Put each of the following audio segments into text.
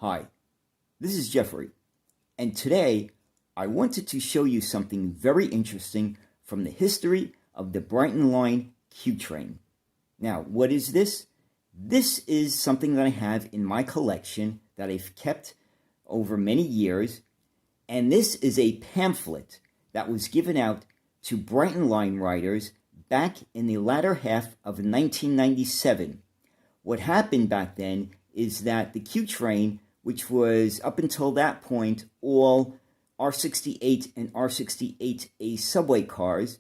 Hi, this is Jeffrey, and today I wanted to show you something very interesting from the history of the Brighton Line Q train. Now, what is this? This is something that I have in my collection that I've kept over many years, and this is a pamphlet that was given out to Brighton Line riders back in the latter half of 1997. What happened back then is that the Q train, which was up until that point all R-68 and R-68A subway cars,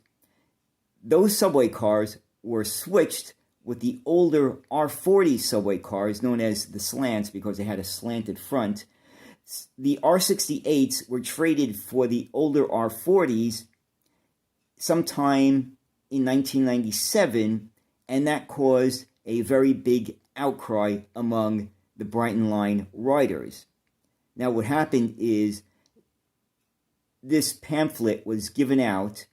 those subway cars were switched with the older R-40 subway cars, known as the slants because they had a slanted front. The R-68s were traded for the older R-40s sometime in 1997, and that caused a very big outcry among the Brighton Line riders. Now, what happened is this pamphlet was given out,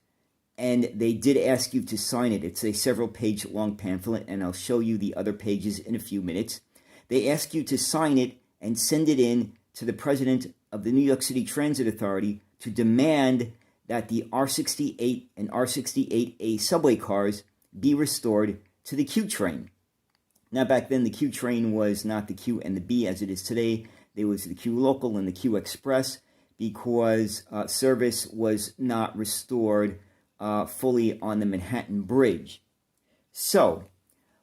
and they did ask you to sign it. It's a several-page long pamphlet, and I'll show you the other pages in a few minutes. They ask you to sign it and send it in to the president of the New York City Transit Authority to demand that the R-68 and R-68A subway cars be restored to the Q train. Now, back then, the Q train was not the Q and the B as it is today. There was the Q Local and the Q Express because service was not restored fully on the Manhattan Bridge. So,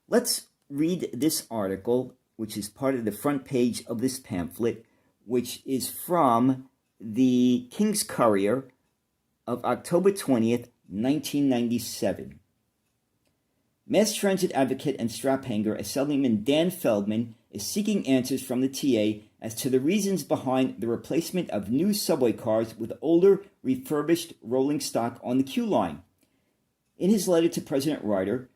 let's read this article, which is part of the front page of this pamphlet, which is from the King's Courier of October 20th, 1997. Mass transit advocate and strap-hanger Assemblyman Dan Feldman is seeking answers from the TA as to the reasons behind the replacement of new subway cars with older, refurbished rolling stock on the Q line. In his letter to President Reuter,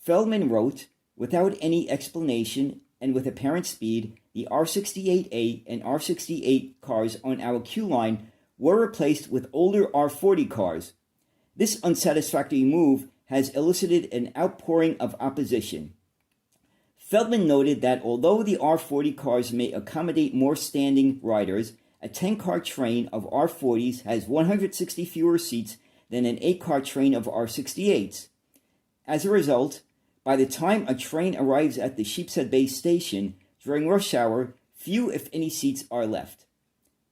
Feldman wrote, "Without any explanation and with apparent speed, the R-68A and R-68 cars on our Q line were replaced with older R-40 cars. This unsatisfactory move has elicited an outpouring of opposition." Feldman noted that although the R-40 cars may accommodate more standing riders, a 10-car train of R-40s has 160 fewer seats than an 8-car train of R-68s. As a result, by the time a train arrives at the Sheepshead Bay station during rush hour, few if any seats are left.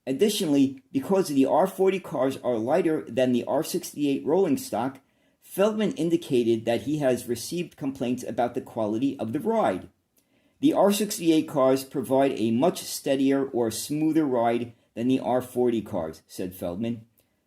Additionally, because the R-40 cars are lighter than the R-68 rolling stock, Feldman indicated that he has received complaints about the quality of the ride. The R-68 cars provide a much steadier or smoother ride than the R-40 cars, said Feldman.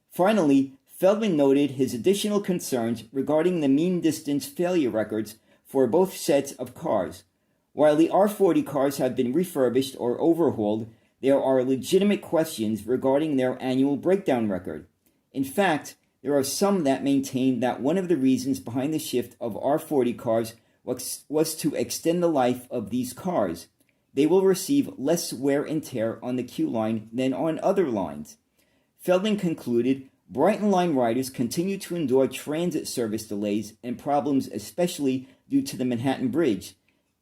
Finally, Feldman noted his additional concerns regarding the mean distance failure records for both sets of cars. While the R-40 cars have been refurbished or overhauled, there are legitimate questions regarding their annual breakdown record. In fact, there are some that maintain that one of the reasons behind the shift of R-40 cars was to extend the life of these cars. They will receive less wear and tear on the Q line than on other lines. Feldman concluded, Brighton Line riders continue to endure transit service delays and problems, especially due to the Manhattan Bridge.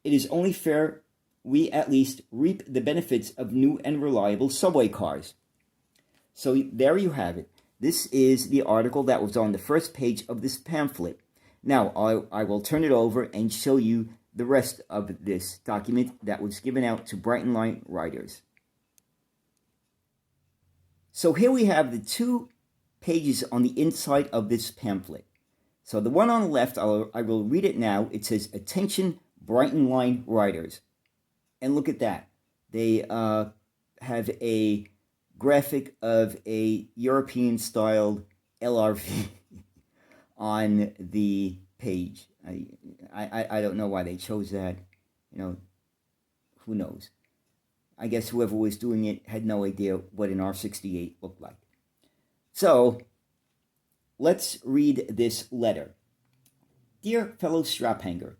It is only fair we at least reap the benefits of new and reliable subway cars. So there you have it. This is the article that was on the first page of this pamphlet. Now, I will turn it over and show you the rest of this document that was given out to Brighton Line riders. So here we have the 2 pages on the inside of this pamphlet. So the one on the left, I will read it now. It says, "Attention Brighton Line riders." And look at that. They have a graphic of a European-styled LRV on the page. I don't know why they chose that. You know, who knows? I guess whoever was doing it had no idea what an R-68 looked like. So, let's read this letter. Dear fellow strap-hanger,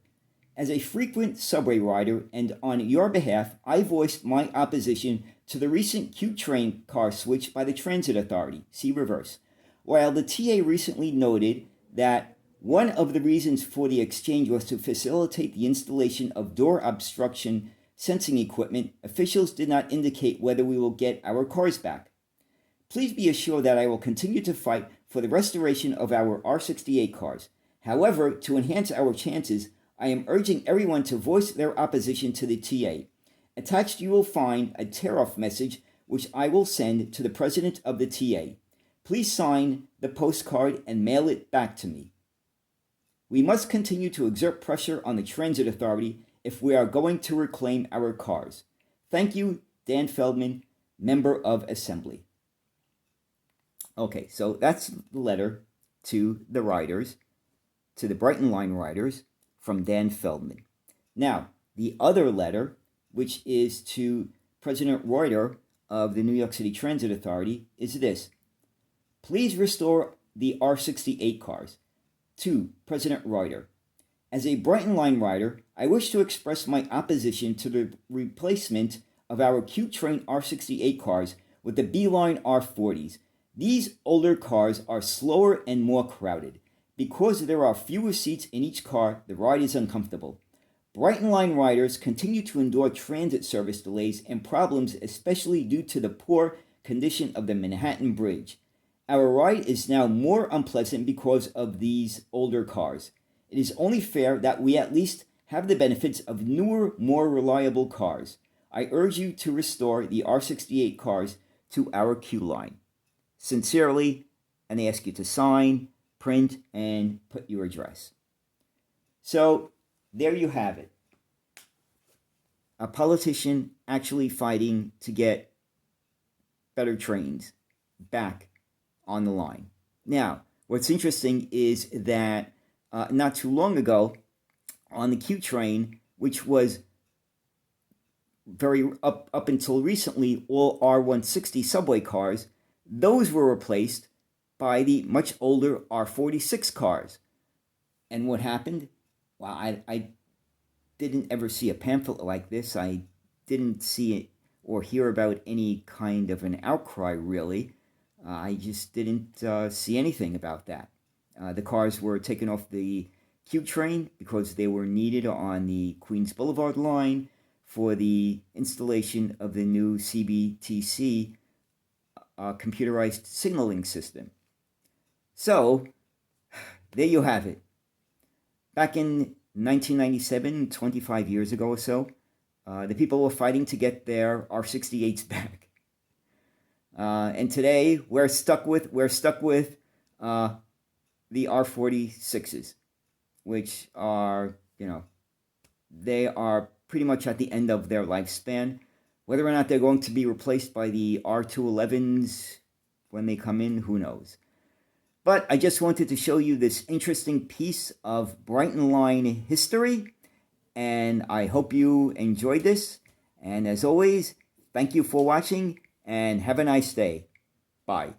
as a frequent subway rider and on your behalf, I voiced my opposition to the recent Q train car switch by the Transit Authority, see reverse. While the TA recently noted that one of the reasons for the exchange was to facilitate the installation of door obstruction sensing equipment, officials did not indicate whether we will get our cars back. Please be assured that I will continue to fight for the restoration of our R-68 cars. However, to enhance our chances, I am urging everyone to voice their opposition to the TA. Attached you will find a tear-off message which I will send to the President of the TA. Please sign the postcard and mail it back to me. We must continue to exert pressure on the Transit Authority if we are going to reclaim our cars. Thank you, Dan Feldman, Member of Assembly. Okay, so that's the letter to the riders, to the Brighton Line riders, from Dan Feldman. Now, the other letter, which is to President Reuter of the New York City Transit Authority, is this. Please restore the R-68 cars. To President Reuter. As a Brighton Line rider, I wish to express my opposition to the replacement of our Q train R-68 cars with the B-Line R-40s. These older cars are slower and more crowded. Because there are fewer seats in each car, the ride is uncomfortable. Brighton Line riders continue to endure transit service delays and problems, especially due to the poor condition of the Manhattan Bridge. Our ride is now more unpleasant because of these older cars. It is only fair that we at least have the benefits of newer, more reliable cars. I urge you to restore the R-68 cars to our Q line. Sincerely, and they ask you to sign, print, and put your address. So, there you have it. A politician actually fighting to get better trains back on the line. Now, what's interesting is that not too long ago, on the Q train, which was very up until recently, all R-160 subway cars, those were replaced by the much older R-46 cars. And what happened? Well, I didn't ever see a pamphlet like this. I didn't see it or hear about any kind of an outcry, really. I just didn't see anything about that. The cars were taken off the Q train because they were needed on the Queens Boulevard line for the installation of the new CBTC computerized signaling system. So, there you have it. Back in 1997, 25 years ago or so, the people were fighting to get their R-68s back. And today we're stuck with the R-46s, which are, they are pretty much at the end of their lifespan. Whether or not they're going to be replaced by the R-211s when they come in, who knows. But I just wanted to show you this interesting piece of Brighton Line history, and I hope you enjoyed this. And as always, thank you for watching, and have a nice day. Bye.